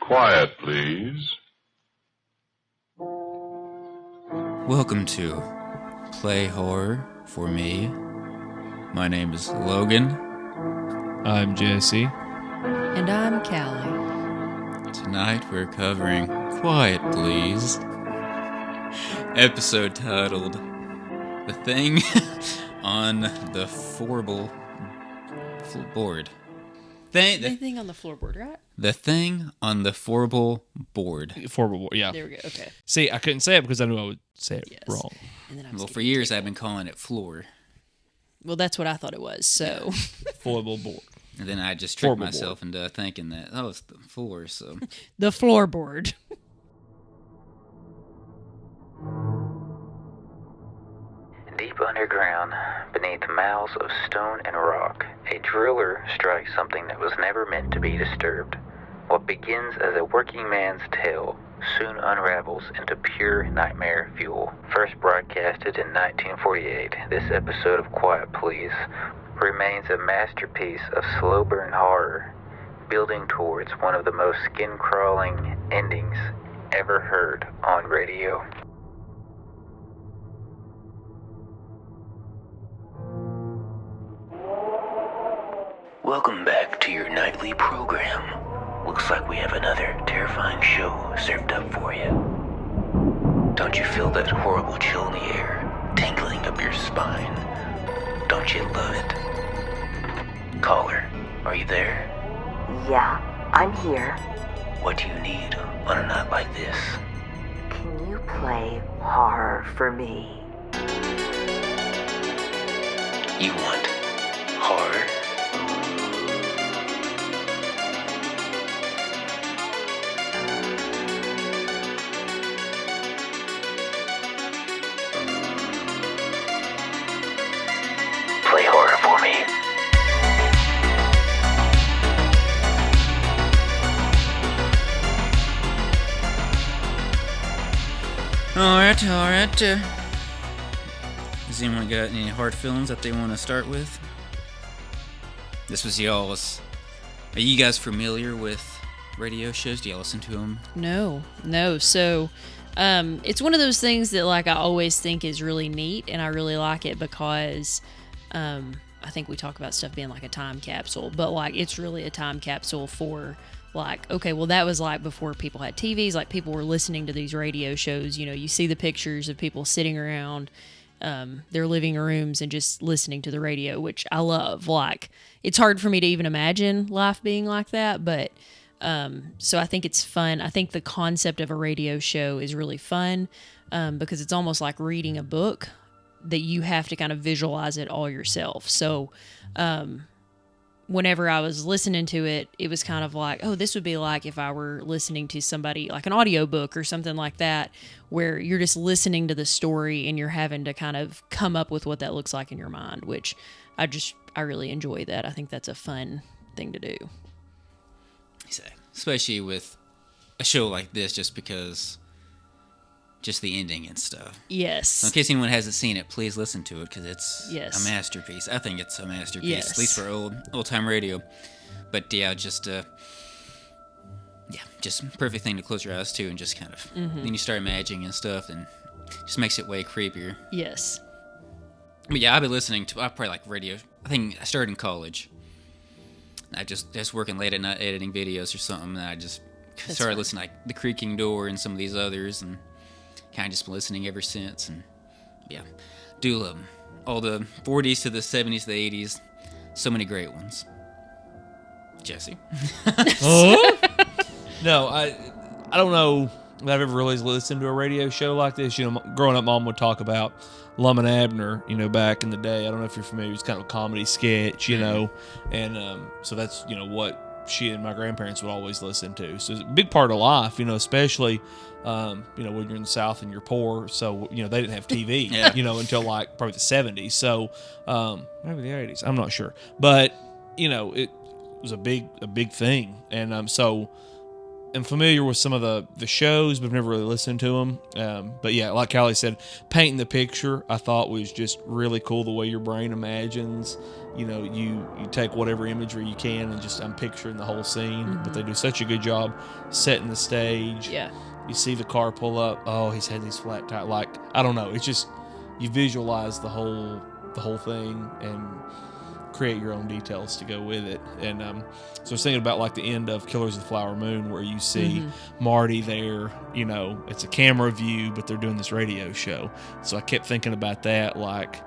Quiet, please. Welcome to Play Horror for me. My name is Logan. I'm Jesse. And I'm Callie. Tonight we're covering Quiet, Please. Episode titled The Thing on the Fourble Board. The thing on the floorboard, right? The Thing on the Fourble Board. Fourble Board, yeah. There we go, okay. See, I couldn't say it because I knew I would say it wrong. And then Well, for years I've been calling it floor. Well, that's what I thought it was, so. Fourble Board. And then I just tricked Fourble myself into thinking that, it's the floor, so. The floorboard. Deep underground, beneath miles of stone and rock, a driller strikes something that was never meant to be disturbed. What begins as a working man's tale soon unravels into pure nightmare fuel. First broadcasted in 1948, this episode of Quiet Please remains a masterpiece of slow burn horror, building towards one of the most skin-crawling endings ever heard on radio. Welcome back to your nightly program. Looks like we have another terrifying show served up for you. Don't you feel that horrible chill in the air, tingling up your spine? Don't you love it? Caller, are you there? Yeah, I'm here. What do you need on a night like this? Can you play horror for me? You want horror? Play horror for me. Alright. Has anyone got any hard feelings that they want to start with? This was y'all's. Are you guys familiar with radio shows? Do y'all listen to them? No. So, it's one of those things that, like, I always think is really neat, and I really like it because, I think we talk about stuff being like a time capsule, but, like, it's really a time capsule for, like, okay, well, that was, like, before people had TVs, like, people were listening to these radio shows, you know, you see the pictures of people sitting around their living rooms and just listening to the radio, which I love. Like, it's hard for me to even imagine life being like that, but so I think it's fun. I think the concept of a radio show is really fun because it's almost like reading a book that you have to kind of visualize it all yourself. So whenever I was listening to it, it was kind of like, oh, this would be like if I were listening to somebody, like an audiobook or something like that, where you're just listening to the story and you're having to kind of come up with what that looks like in your mind, which I really enjoy that. I think that's a fun thing to do. Especially with a show like this, just because, just the ending and stuff. Yes. So in case anyone hasn't seen it, please listen to it, because it's Yes. a masterpiece. I think it's a masterpiece, Yes. at least for old-time radio. But yeah, just perfect thing to close your eyes to and just kind of, then you start imagining and stuff, and just makes it way creepier. Yes. But yeah, I've been listening to, I probably like radio. I think I started in college. I just working late at night editing videos or something, and I just started listening to, like, The Creaking Door and some of these others, and kind of just been listening ever since. And yeah, do love them. All the 40s to the 70s to the 80s, so many great ones. Jesse? No, I don't know if I've ever really listened to a radio show like this. You know, growing up, Mom would talk about Lum and Abner, you know, back in the day. I don't know if you're familiar. It's kind of a comedy sketch, you know, and so that's, you know, what she and my grandparents would always listen to. So it's a big part of life, you know, especially, you know, when you're in the South and you're poor. So, you know, they didn't have TV, Yeah. you know, until like probably the 70s. So maybe the 80s. I'm not sure. But, you know, it was a big thing. And so am familiar with some of the shows, but I've never really listened to them. But yeah, like Callie said, painting the picture I thought was just really cool. The way your brain imagines, you take whatever imagery you can and just I'm picturing the whole scene. But they do such a good job setting the stage. Yeah. You see the car pull up. Oh, he's had these flat tires. Like, I don't know. It's just you visualize the whole thing and create your own details to go with it. And so I was thinking about like the end of Killers of the Flower Moon, where you see Marty there. It's a camera view, but they're doing this radio show. So I kept thinking about that, like,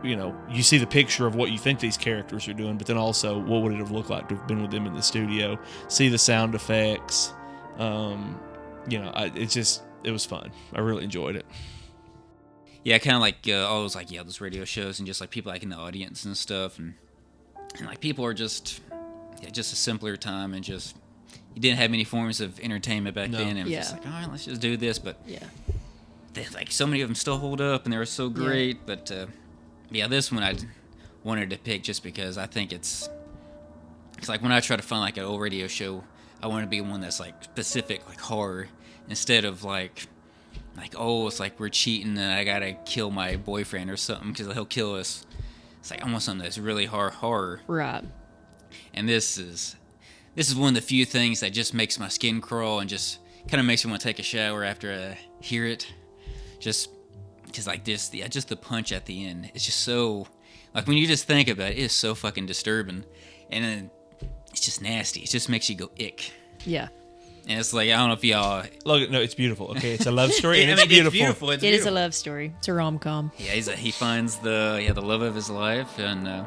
you see the picture of what you think these characters are doing, but then also what would it have looked like to have been with them in the studio? See the sound effects. It was fun. I really enjoyed it. Yeah, kind of like always like those radio shows and just like people like in the audience and stuff, and like people are just a simpler time, and just you didn't have many forms of entertainment back then, and it was just like, all right, let's just do this. But like so many of them still hold up, and they were so great. But this one I wanted to pick just because I think it's like when I try to find like an old radio show, I want to be one that's like specific, like horror, instead of like, oh, it's like we're cheating and I gotta kill my boyfriend or something because he'll kill us. It's like I want something that's really horror. Right. And this is one of the few things that just makes my skin crawl and just kind of makes me want to take a shower after I hear it. Just because like this, just the punch at the end. It's just so, like when you just think about it, it is so fucking disturbing. And then it's just nasty. It just makes you go ick. Yeah. And it's like, I don't know if y'all... Look, no, it's beautiful. Okay, it's a love story, and it's beautiful. It is a love story. It's a rom-com. Yeah, he finds the love of his life, and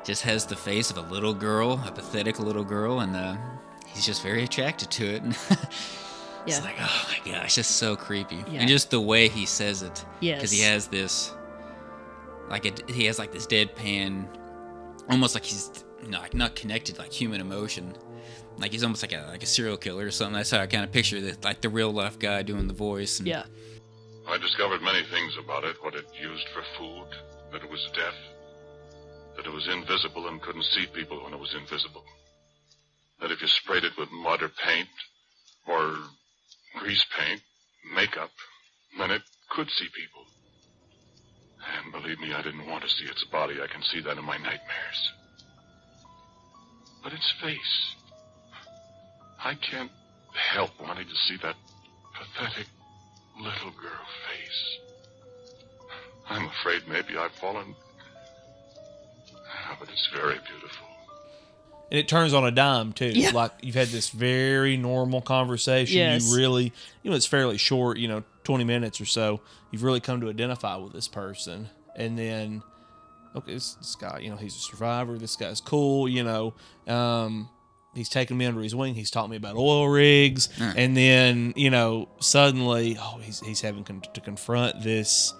just has the face of a little girl, a pathetic little girl, and he's just very attracted to it. It's like, oh my gosh, just so creepy. Yeah. And just the way he says it. Yes. Because he has this, he has like this deadpan, almost like he's not connected, like human emotion. Like he's almost like a serial killer or something. That's how I kind of picture it, like the real life guy doing the voice. And I discovered many things about it. What it used for food, that it was deaf, that it was invisible and couldn't see people when it was invisible. That if you sprayed it with mud or paint or grease paint, makeup, then it could see people. And believe me, I didn't want to see its body. I can see that in my nightmares. But its face... I can't help wanting to see that pathetic little girl face. I'm afraid maybe I've fallen... but it's very beautiful. And it turns on a dime, too. Yeah. Like, you've had this very normal conversation. Yes. You really, it's fairly short, 20 minutes or so. You've really come to identify with this person. And then, okay, this guy, he's a survivor. This guy's cool, he's taken me under his wing. He's taught me about oil rigs. And then, suddenly, he's having to confront this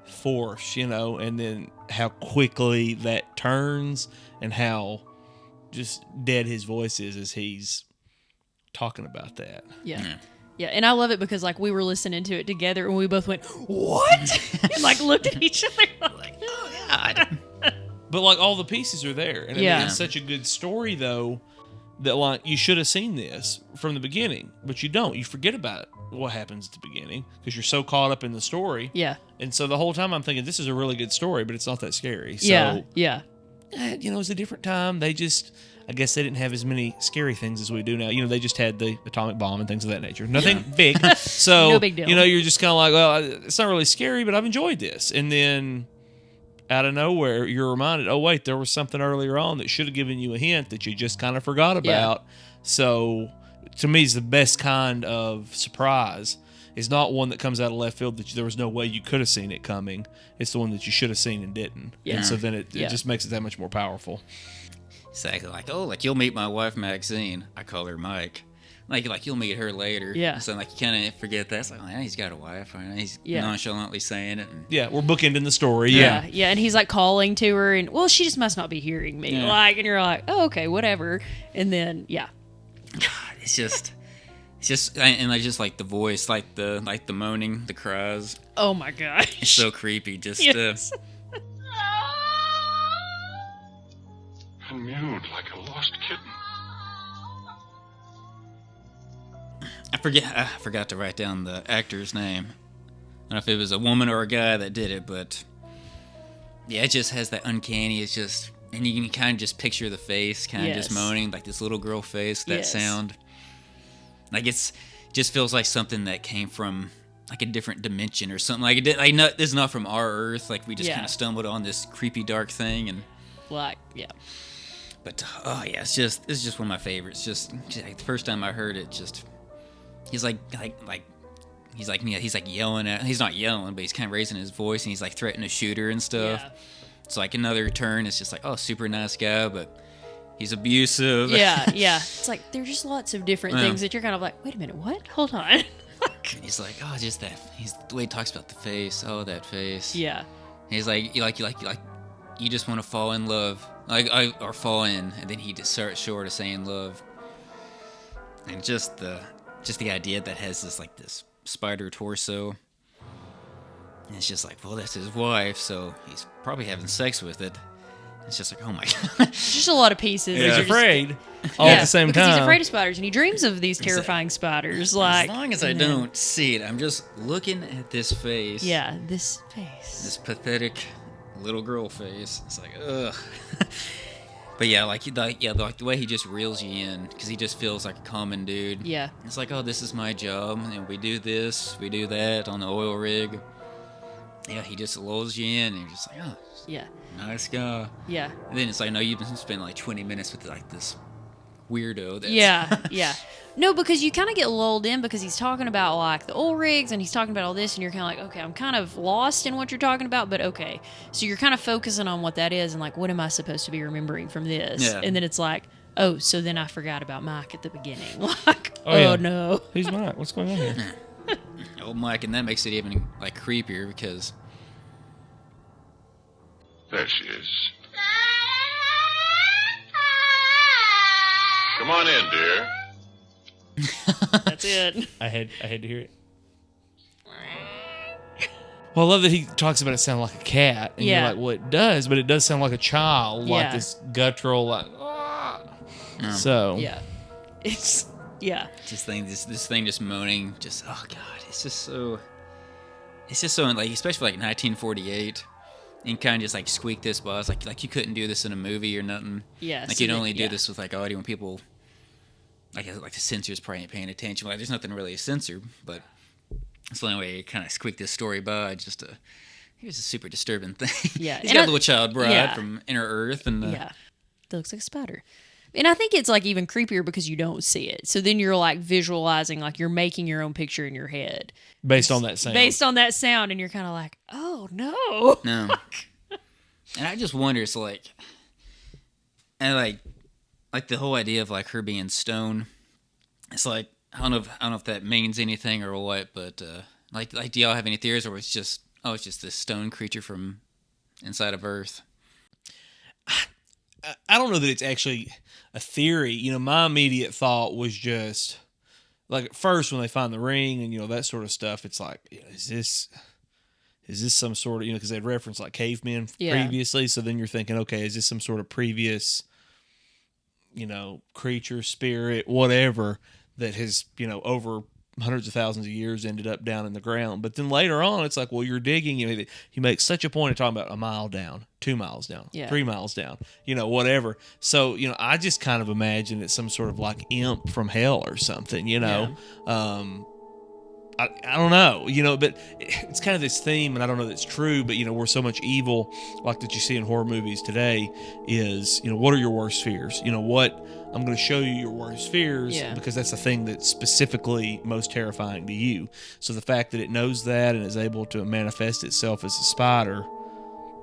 force, and then how quickly that turns and how just dead his voice is as he's talking about that. Yeah. Yeah, and I love it because, like, we were listening to it together and we both went, what? And, like, looked at each other like, oh, God. But, like, all the pieces are there. And I mean, it's such a good story, though, that, like, you should have seen this from the beginning, but you don't. You forget about what happens at the beginning because you're so caught up in the story. Yeah. And so the whole time I'm thinking, this is a really good story, but it's not that scary. So, yeah. It was a different time. I guess they didn't have as many scary things as we do now. They just had the atomic bomb and things of that nature. Nothing big. So, no big deal. You're just kind of like, well, it's not really scary, but I've enjoyed this. And then out of nowhere, you're reminded, oh, wait, there was something earlier on that should have given you a hint that you just kind of forgot about. Yeah. So, to me, it's the best kind of surprise. It's not one that comes out of left field that there was no way you could have seen it coming. It's the one that you should have seen and didn't. Yeah. And so then it just makes it that much more powerful. Exactly. Like, you'll meet my wife, Maxine. I call her Mike. Like you'll meet her later. Yeah. So, like, you kind of forget that. It's like, he's got a wife. He's nonchalantly saying it. Yeah, we're bookending the story. Yeah, and he's, like, calling to her, and, well, she just must not be hearing me. Yeah. And you're like, oh, okay, whatever. And then, God, it's just, and I just like the voice, like the moaning, the cries. Oh, my gosh. It's so creepy. Just, yes. And mewed like a lost kitten. I forgot to write down the actor's name. I don't know if it was a woman or a guy that did it, but yeah, it just has that uncanny. It's just, and you can kind of just picture the face, kind of just moaning, like this little girl face. That sound, like it's just feels like something that came from like a different dimension or something. Like it did. Like no, this is not from our Earth. Like we just kind of stumbled on this creepy dark thing and But it's just one of my favorites. Just like the first time I heard it, just he's like he's like yelling at. He's not yelling, but he's kind of raising his voice and he's like threatening to shoot her and stuff. Yeah. It's like another turn. It's just like, oh, super nice guy, but he's abusive. Yeah. It's like there's just lots of different things that you're kind of like, wait a minute, what? Hold on. And he's like, oh, just that. He's the way he talks about the face. Oh, that face. Yeah. And he's like, you just want to fall in love, or fall in, and then he just starts short of saying love. And just the idea that has this spider torso. And it's just like, well, that's his wife, so he's probably having sex with it. It's just like, oh my god. Just a lot of pieces. He's afraid all at the same time. Because he's afraid of spiders, and he dreams of these terrifying spiders. Like, as long as I don't see it, I'm just looking at this face. Yeah, this face. This pathetic little girl face. It's like, ugh. But yeah, like the way he just reels you in, because he just feels like a common dude. Yeah. It's like, oh, this is my job, and we do this, we do that on the oil rig. Yeah, he just lulls you in, and you're just like, oh, yeah, nice guy. Yeah. And then it's like, no, you've spent like 20 minutes with like this weirdo. That's yeah. No, because you kind of get lulled in because he's talking about like the oil rigs and he's talking about all this, and you're kind of like, okay, I'm kind of lost in what you're talking about, but okay. So you're kind of focusing on what that is and like, what am I supposed to be remembering from this? Yeah. And then it's like, oh, so then I forgot about Mike at the beginning. Like, oh no. Who's Mike? What's going on here? Old Mike, and that makes it even like creepier because there she is. Come on in, dear. That's it. I had to hear it. Well, I love that he talks about it sounding like a cat, and you're like, well, it does, but it does sound like a child, like this guttural, like, ah. So It's this thing just moaning, just oh god, it's just so like, especially like 1948, and kind of just like squeak this buzz, like you couldn't do this in a movie or nothing. Yeah, like so you'd only do this with like audio when people like the censors probably ain't paying attention. Like there's nothing really to censor, but it's the only way you kind of squeak this story by. Just here's a super disturbing thing. Yeah, he's got a little child bride from Inner Earth, and that looks like a spider. And I think it's like even creepier because you don't see it. So then you're like visualizing, like you're making your own picture in your head based on that sound. And you're kind of like, oh no. No. And I just wonder, it's like, and like the whole idea of like her being stone. It's like, I don't know if that means anything or what, but like do y'all have any theories, or it's just this stone creature from inside of Earth? I don't know that it's actually a theory. You know, my immediate thought was just like at first when they find the ring and that sort of stuff, it's like, is this some sort of, because they'd referenced like cavemen previously, so then you're thinking, okay, is this some sort of previous creature, spirit, whatever that has over hundreds of thousands of years ended up down in the ground. But then later on, it's like, well, you're digging. He makes such a point of talking about a mile down, 2 miles down, 3 miles down, whatever. So, I just kind of imagine it's some sort of like imp from hell or something, I don't know, but it's kind of this theme, and I don't know that it's true, but, where so much evil, like that you see in horror movies today, is, what are your worst fears? I'm going to show you your worst fears because that's the thing that's specifically most terrifying to you. So the fact that it knows that and is able to manifest itself as a spider,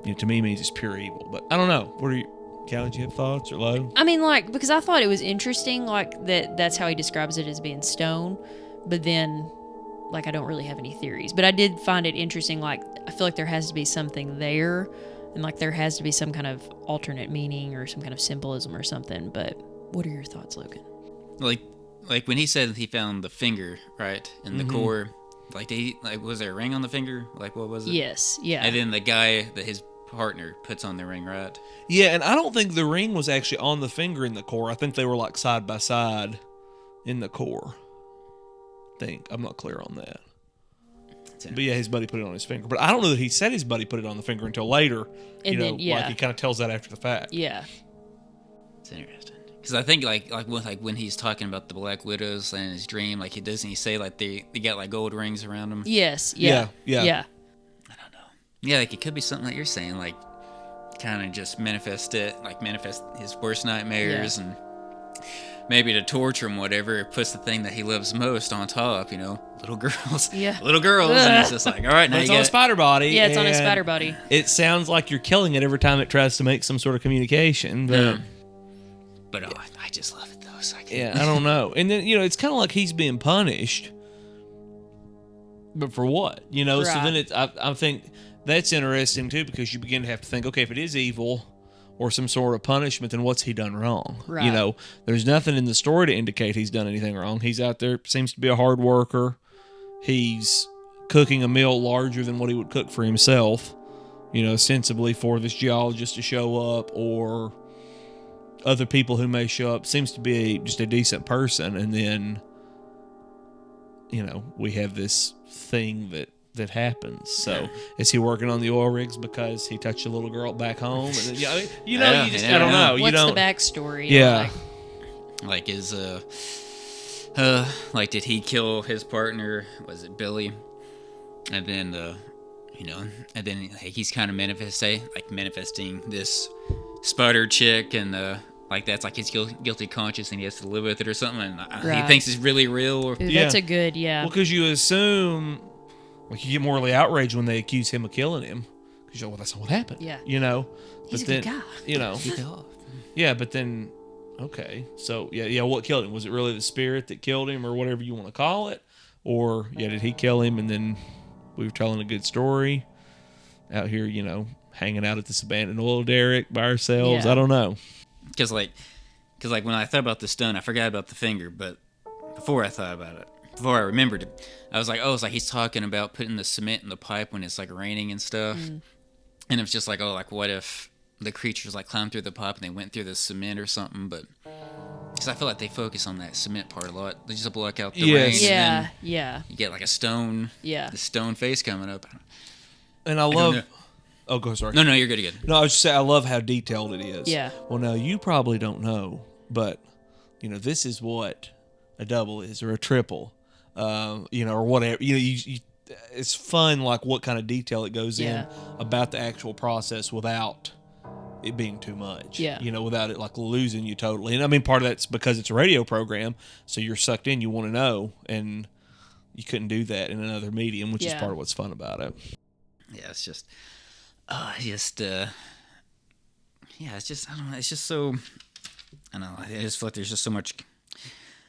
to me means it's pure evil. But I don't know. What are you... Callie, do you have thoughts or low? I mean, like, because I thought it was interesting, like, that's how he describes it as being stone, but then... like, I don't really have any theories, but I did find it interesting. Like, I feel like there has to be something there, and like there has to be some kind of alternate meaning or some kind of symbolism or something. But what are your thoughts, Logan? Like when he said that he found the finger right in the core, like was there a ring on the finger? Like, what was it? Yes, yeah. And then the guy that his partner puts on the ring, right? Yeah, and I don't think the ring was actually on the finger in the core. I think they were like side by side in the core. think. I'm not clear on that. It's But yeah, his buddy put it on his finger. But I don't know that he said his buddy put it on the finger until later. And then, yeah. Like he kind of tells that after the fact. Yeah. It's interesting. Because I think like when he's talking about the Black Widows and his dream, like doesn't he say like they got like gold rings around them? Yes. Yeah. Yeah. Yeah. I don't know. Yeah, like it could be something that you're saying, like kind of just manifest his worst nightmares and maybe to torture him, whatever. It puts the thing that he loves most on top, little girls. Yeah. Little girls, and it's just like, all right, now But it's you on a got. spider body. Yeah, it's on his and spider body. It sounds like you're killing it every time it tries to make some sort of communication. But Yeah. But I just love it though. So I can't. yeah, I don't know. And then it's kind of like he's being punished. But for what? So Right. then I think that's interesting too, because you begin to have to think, okay, if it is evil or some sort of punishment, then what's he done wrong? Right. There's nothing in the story to indicate he's done anything wrong. He's out there, seems to be a hard worker. He's cooking a meal larger than what he would cook for himself, ostensibly for this geologist to show up or other people who may show up. Seems to be just a decent person. And then, we have this thing that happens. So is he working on the oil rigs because he touched a little girl back home? And then, you just I don't know. What's the backstory? Yeah. Like is like did he kill his partner? Was it Billy? And then and then he's kind of manifesting this spider chick, and like that's like his guilty conscience, and he has to live with it or something. And he Right. thinks it's really real. Or, Ooh, that's a good, yeah. Well, because you assume, like, you get morally outraged when they accuse him of killing him, because well, that's not what happened. Yeah. But He's a then, good guy. Keep it off. Yeah, but then, okay, so yeah, what killed him? Was it really the spirit that killed him, or whatever you want to call it, or did he kill him? And then we were telling a good story out here, hanging out at this abandoned oil derrick by ourselves. Yeah. I don't know. Because when I thought about the stone, I forgot about the finger. But before I remembered it, I was like, oh, it's like he's talking about putting the cement in the pipe when it's like raining and stuff. And it's just like, oh, like what if the creatures like climbed through the pipe and they went through the cement or something? But because I feel like they focus on that cement part a lot. They just block out the rain. Yes. Yeah, And yeah. then you get like a stone. Yeah. The stone face coming up. And I don't love. know. Oh, go sorry. No, you're good. You're good. No, I was just saying, I love how detailed it is. Yeah. Well, now you probably don't know, but this is what a double is, or a triple, or whatever. You it's fun, like what kind of detail it goes in about the actual process without it being too much. Yeah. Without it like losing you totally. And I mean, part of that's because it's a radio program, so you're sucked in. You want to know, and you couldn't do that in another medium, which is part of what's fun about it. Yeah, it's just. It's just, I don't know, it's just so, I don't know, I just feel like there's just so much,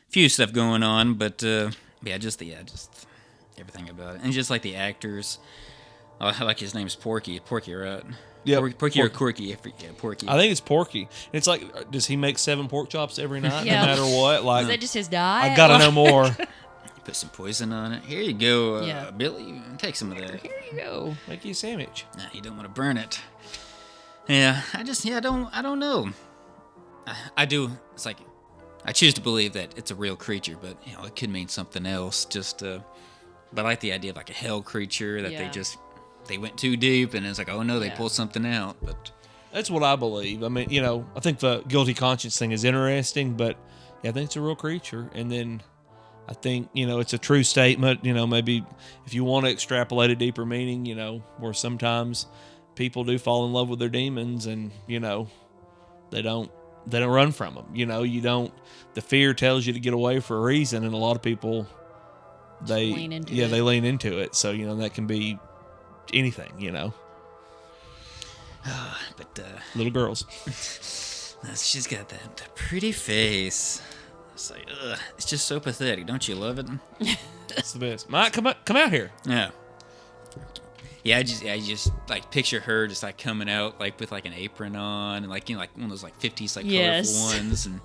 few stuff going on, but, just everything about it, and just like the actors, I like his name's Porky, right? Yeah, Porky or Corky, yeah, Porky. I think it's Porky. It's like, does he make 7 pork chops every night, Yeah. no matter what? Like, Is that just his diet? I gotta know more. Put some poison on it. Here you go, Yeah. Billy, take some of that. Here you go. Make you a sandwich. Nah, you don't want to burn it. Yeah, I don't know. I do. It's like I choose to believe that it's a real creature, but it could mean something else. Just, but I like the idea of like a hell creature that they went too deep, and it's like, oh no, they pulled something out. But That's what I believe. I mean, I think the guilty conscience thing is interesting, but I think it's a real creature, and then I think, it's a true statement, maybe if you want to extrapolate a deeper meaning, where sometimes people do fall in love with their demons, and, they don't run from them. The fear tells you to get away for a reason. And a lot of people, they lean into it. So, that can be anything, but little girls. she's got that pretty face. It's like, it's just so pathetic. Don't you love it? It's the best. Mike, come out here. Yeah. Yeah, I just like picture her just like coming out like with like an apron on, and like like one of those like 50s like colorful ones, and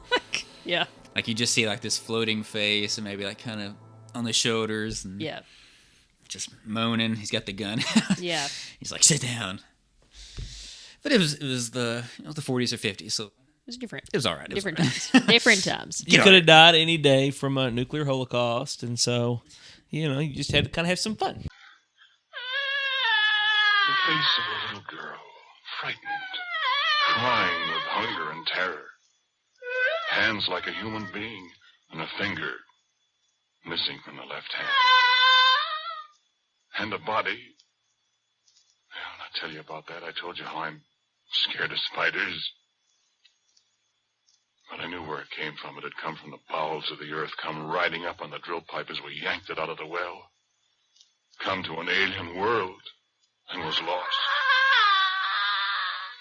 Yeah. like you just see like this floating face and maybe like kind of on the shoulders, and just moaning. He's got the gun. Yeah. He's like, sit down. But it was the the 40s or 50s, so was different. It was all right. It was Different all right. times. Different times. You could have died any day from a nuclear holocaust, and so, you just had to kind of have some fun. The face of a little girl, frightened, crying with hunger and terror. Hands like a human being, and a finger missing from the left hand. And a body. Well, I tell you about that. I told you how I'm scared of spiders. But I knew where it came from. It had come from the bowels of the earth, come riding up on the drill pipe as we yanked it out of the well. Come to an alien world, and was lost.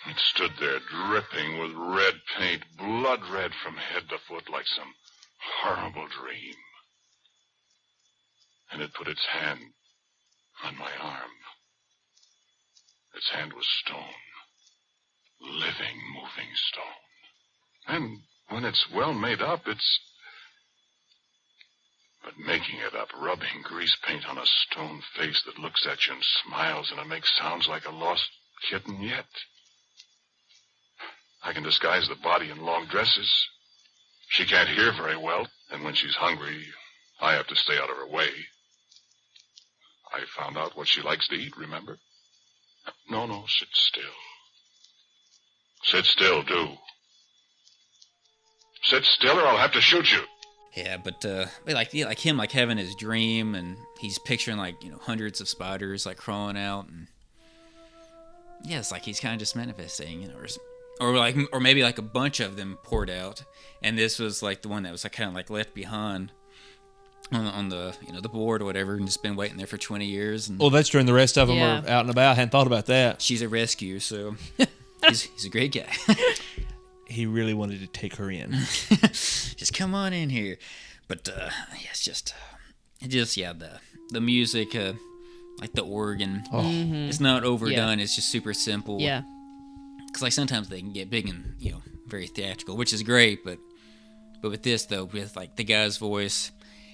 It stood there dripping with red paint, blood red from head to foot like some horrible dream. And it put its hand on my arm. Its hand was stone. Living, moving stone. And when it's well made up, it's... But making it up, rubbing grease paint on a stone face that looks at you and smiles, and it makes sounds like a lost kitten yet. I can disguise the body in long dresses. She can't hear very well, and when she's hungry, I have to stay out of her way. I found out what she likes to eat, remember? No, sit still. Sit still, do. Sit still or I'll have to shoot you. Yeah, but like him, like having his dream, and he's picturing hundreds of spiders like crawling out, and yeah, it's like he's kind of just manifesting, or maybe like a bunch of them poured out, and this was like the one that was like kind of like left behind on the the board or whatever, and just been waiting there for 20 years. And Well, that's true, and the rest of them Yeah. are out and about. I hadn't thought about that. she's a rescue, so he's a great guy. He really wanted to take her in. Just come on in here. But it's just the music, like the organ, it's not overdone. Yeah. It's just super simple. Yeah. Because like sometimes they can get big and very theatrical, which is great. But with this though, with like the guy's voice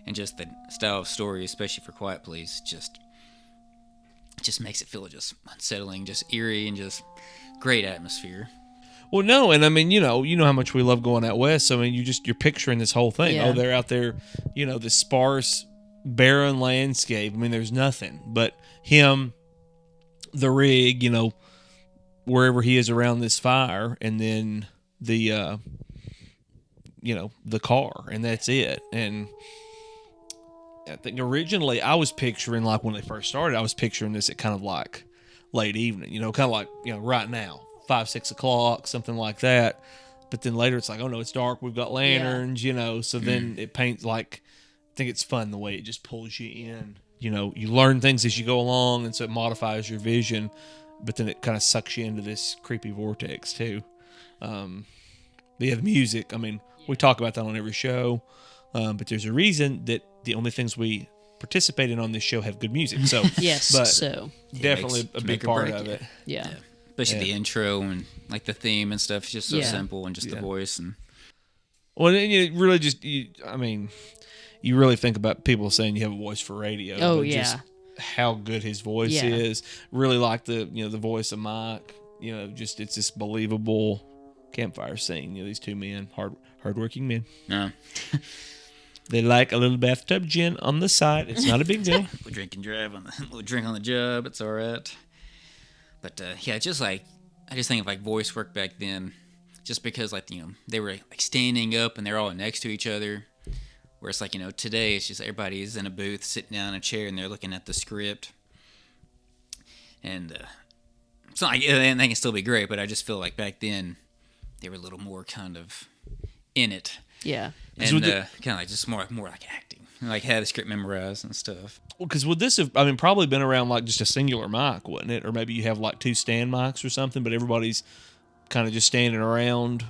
and just the style of story, especially for Quiet Please, it just makes it feel just unsettling, just eerie, and just great atmosphere. Well, no, and I mean, you know how much we love going out west. So, I mean, you're picturing this whole thing. Yeah. Oh, they're out there, this sparse, barren landscape. I mean, there's nothing but him, the rig, wherever he is around this fire, and then the, the car, and that's it. And I think originally I was picturing, like when they first started, I was picturing this at kind of like late evening, kind of like, right now. 5, 6 o'clock, something like that. But then later it's like, oh no, it's dark. We've got lanterns, So then it paints like, I think it's fun the way it just pulls you in. You learn things as you go along, and so it modifies your vision. But then it kind of sucks you into this creepy vortex too. But yeah, the music. I mean, we talk about that on every show. But there's a reason that the only things we participate in on this show have good music. So Yes. but So definitely a big part of it. yeah. Especially the intro and like the theme and stuff. It's just so simple, and just the voice. And Well, and you really you really think about people saying you have a voice for radio. Oh, but yeah. just how good his voice Yeah. is. Really like the the voice of Mike. Just it's this believable campfire scene. These two men, hardworking men. no, They like a little bathtub gin on the side. It's not a big deal. we'll drink and drive on we'll drink on the job. It's all right. But I just think of like voice work back then, just because they were like standing up and they're all next to each other. Where it's like today it's just everybody's in a booth sitting down in a chair and they're looking at the script. And it's not like and they can still be great, but I just feel like back then they were a little more kind of in it. Yeah. And kind of like just more like acting, like had the script memorized and stuff. Well, because would this have, probably been around like just a singular mic, wouldn't it? Or maybe you have like 2 stand mics or something, but everybody's kind of just standing around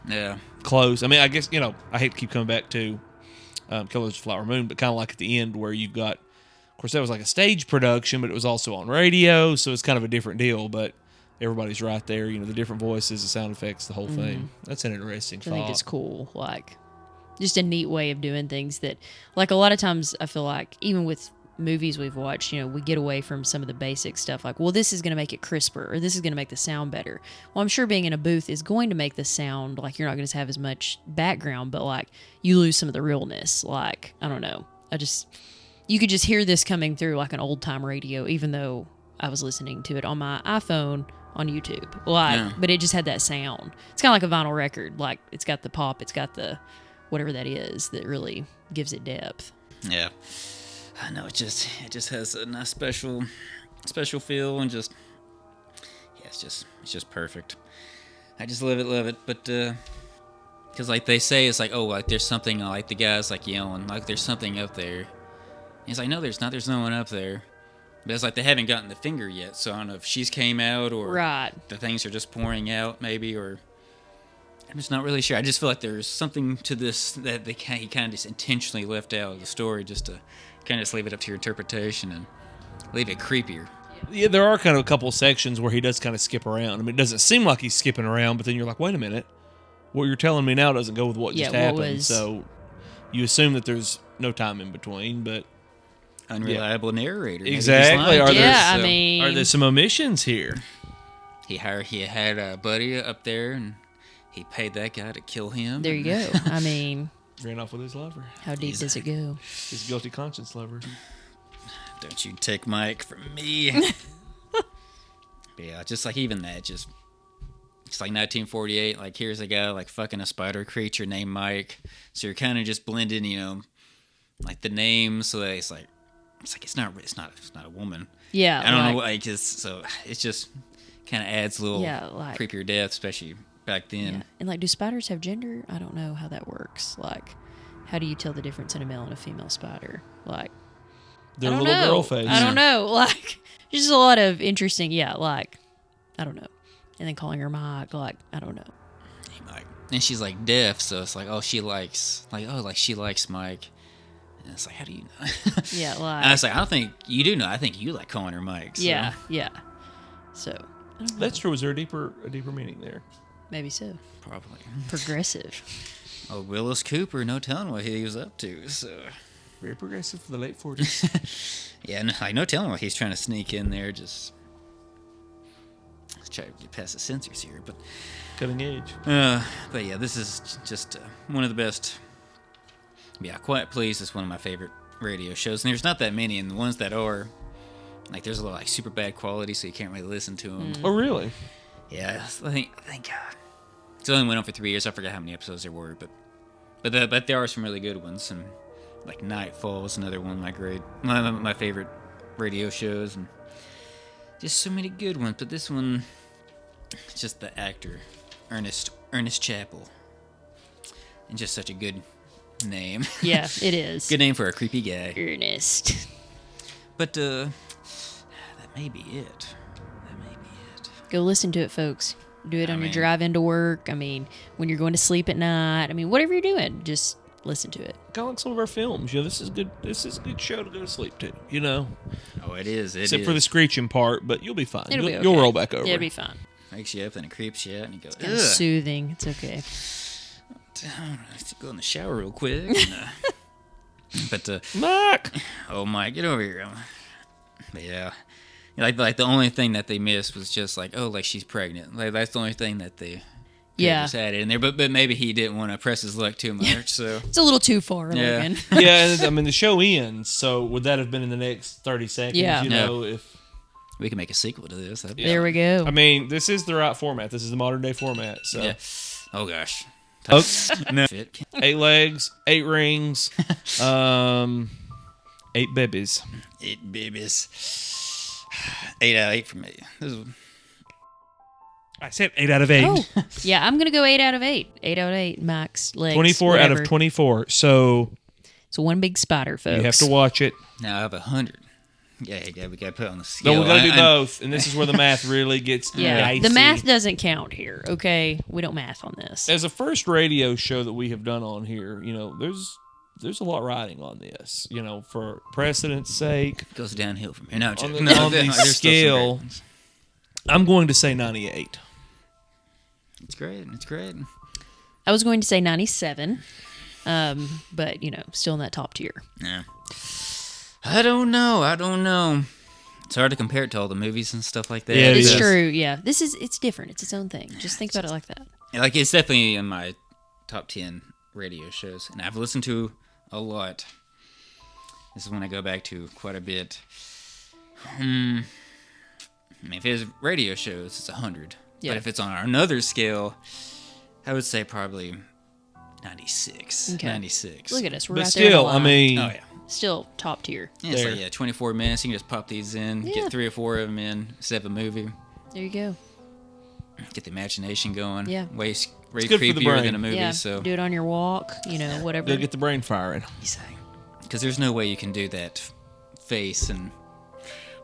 Yeah. close. I mean, I guess, I hate to keep coming back to Killers of the Flower Moon, but kind of like at the end where you've got, of course, that was like a stage production, but it was also on radio, so it's kind of a different deal, but everybody's right there, the different voices, the sound effects, the whole thing. That's an interesting thought. I think it's cool. Like, just a neat way of doing things that, like, a lot of times I feel like, even with movies we've watched, we get away from some of the basic stuff like, well, this is going to make it crisper or this is going to make the sound better. Well, I'm sure being in a booth is going to make the sound, like, you're not going to have as much background, but like you lose some of the realness. Like, I don't know. You could just hear this coming through like an old time radio, even though I was listening to it on my iPhone on YouTube. But it just had that sound. It's kind of like a vinyl record. Like, it's got the pop, it's got the whatever that is that really gives it depth. Yeah. I know, it just has a nice special feel, and just, yeah, it's just perfect. I just love it. But because like they say, it's like, oh, like there's something, like the guy's like yelling, like there's something up there. And he's like, no, there's not. There's no one up there. But it's like they haven't gotten the finger yet, so I don't know if she's came out or the things are just pouring out, maybe, or I'm just not really sure. I just feel like there's something to this that he kind of just intentionally left out of the story, just to kind of just leave it up to your interpretation and leave it creepier. Yeah, there are kind of a couple sections where he does kind of skip around. I mean, it doesn't seem like he's skipping around, but then you're like, wait a minute. What you're telling me now doesn't go with what just happened. So you assume that there's no time in between, but... Unreliable narrator. Exactly. Are there some omissions here? He had a buddy up there, and he paid that guy to kill him. There you go. I mean... Ran off with his lover. How deep does it go? His guilty conscience lover. Don't you take Mike from me. But yeah, just like even that, just it's like 1948. Like, here's a guy like fucking a spider creature named Mike. So you're kind of just blending, like the name. So that it's not a woman. Yeah, I don't know. Like, so it just kind of adds a little creepier depth, especially back then. Yeah. And like, do spiders have gender? I don't know how that works. Like, how do you tell the difference in a male and a female spider? Like, their little girl face. I don't know. Like, just a lot of interesting. Yeah, like, I don't know. And then calling her Mike. Like, I don't know. Hey, Mike. And she's like deaf, so it's like, oh, she likes Mike. And it's like, how do you know? Yeah, like. And I was like, I don't think you do know. I think you like calling her Mike. So. Yeah. So, I don't know. That's true. Was there a deeper meaning there? Maybe so. Probably. Progressive. Oh, Willis Cooper, no telling what he was up to. So very progressive for the late 40s. Yeah, no telling what he's trying to sneak in there. Just try to get past the censors here, but cutting edge. But yeah, this is just one of the best. Yeah, Quiet Please is one of my favorite radio shows, and there's not that many, and the ones that are, like, there's a lot like super bad quality, so you can't really listen to them. Oh, really? Yeah, I think it only went on for 3 years. I forgot how many episodes there were, but there are some really good ones. And like Nightfall is another one of my favorite radio shows, and just so many good ones. But this one, it's just the actor Ernest Chappell, and just such a good name. Yeah, it is. Good name for a creepy guy. Ernest. But that may be it. Go listen to it, folks. Do it on your drive into work. I mean, when you're going to sleep at night. I mean, whatever you're doing, just listen to it. Kind of like some of our films. This is good. This is a good show to go to sleep to. Oh, it is. Except for the screeching part, but you'll be fine. It'll be okay. You'll roll back over. It'll be fine. Wakes you up and it creeps you out, and you go, it's kind of soothing. It's okay. Let's go in the shower real quick. But Mark. Oh, Mike, get over here. But yeah. Like the only thing that they missed was just like, oh, like she's pregnant. Like that's the only thing that they just had in there. But maybe he didn't want to press his luck too much. So it's a little too far. Yeah. Logan. Yeah, I mean the show ends. So would that have been in the next 30 seconds? Yeah. If we can make a sequel to this. There we go. I mean, this is the right format. This is the modern day format. So. Yeah. Oh gosh. No. 8 legs, 8 rings, 8 babies. 8 babies. 8 out of 8 for me. I said 8 out of 8. Oh, yeah, I'm gonna go 8 out of 8. 8 out of 8 max legs. 24 whatever. out of 24. So it's one big spider, folks. You have to watch it. Now I have 100. Yeah, we gotta put it on the scale. No, we gotta do both, and this is where the math really gets dicey. The math doesn't count here. Okay, we don't math on this. As a first radio show that we have done on here, there's a lot riding on this, for precedent's sake. It goes downhill from here. No, on the scale, I'm going to say 98. It's great. I was going to say 97, but, still in that top tier. Yeah. I don't know. It's hard to compare it to all the movies and stuff like that. Yeah, it It's is. true. Yeah, it's different. It's its own thing. Just think about it like that. Like, it's definitely in my top 10 radio shows, and I've listened to a lot. This is one I go back to quite a bit. I mean, if it's radio shows, it's 100. Yeah. But if it's on another scale, I would say probably 96. Okay. 96. Look at us. We're But right there. in the still, I line. mean, Oh, yeah. still top tier. Yeah, it's There. like, 24 minutes. You can just pop these in, Yeah. get 3 or 4 of them in, instead of a movie. There you go. Get the imagination going. Yeah. Way good for the creepier brain. than a movie. Yeah. So Do it on your walk. Whatever. they'll get the brain firing. because there's no way you can do that face and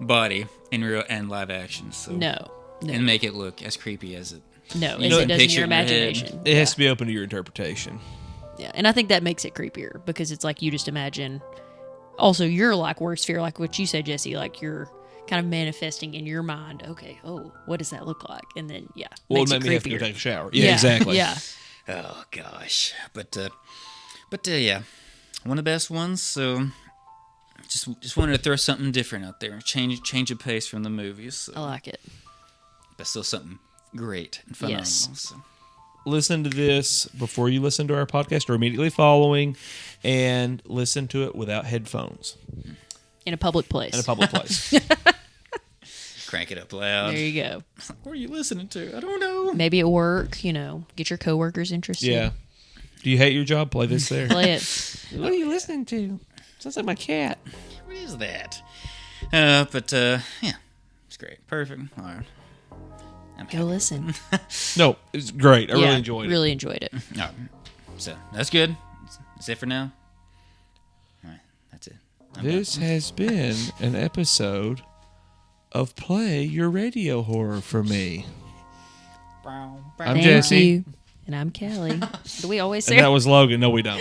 body in real and live action. So No. and make it look as creepy as it. No, You as know, it does in picture your in your head. imagination. It has to be open to your interpretation. Yeah, and I think that makes it creepier because it's like you just imagine. Also, you're like worst fear, like what you said, Jesse. Like you're kind of manifesting in your mind. Okay, what does that look like? And then Well, makes it it made me have to creepier. go take a shower. Yeah, exactly. Yeah, Oh gosh, but yeah, one of the best ones. So just wanted to throw something different out there, change of pace from the movies. So. I like it. But still something great and phenomenal. Yes. So. Listen to this before you listen to our podcast or immediately following, and listen to it without headphones In a public place. in a public place. Crank it up loud. There you go. What are you listening to? I don't know. Maybe at work, get your coworkers interested. Yeah. Do you hate your job? Play this there. Play it. What are you listening to? Sounds like my cat. What is that? But yeah, it's great. Perfect. All right. I'm Go listen. No, it's great. I Yeah, really enjoyed it. Really enjoyed it. No. So that's good. That's it for now. All right. That's it. I'm This has been an episode of Play Your Radio Horror for Me. done. I'm Thank Jesse. you. And I'm Kelly. Do we always say And that was Logan. No, we don't.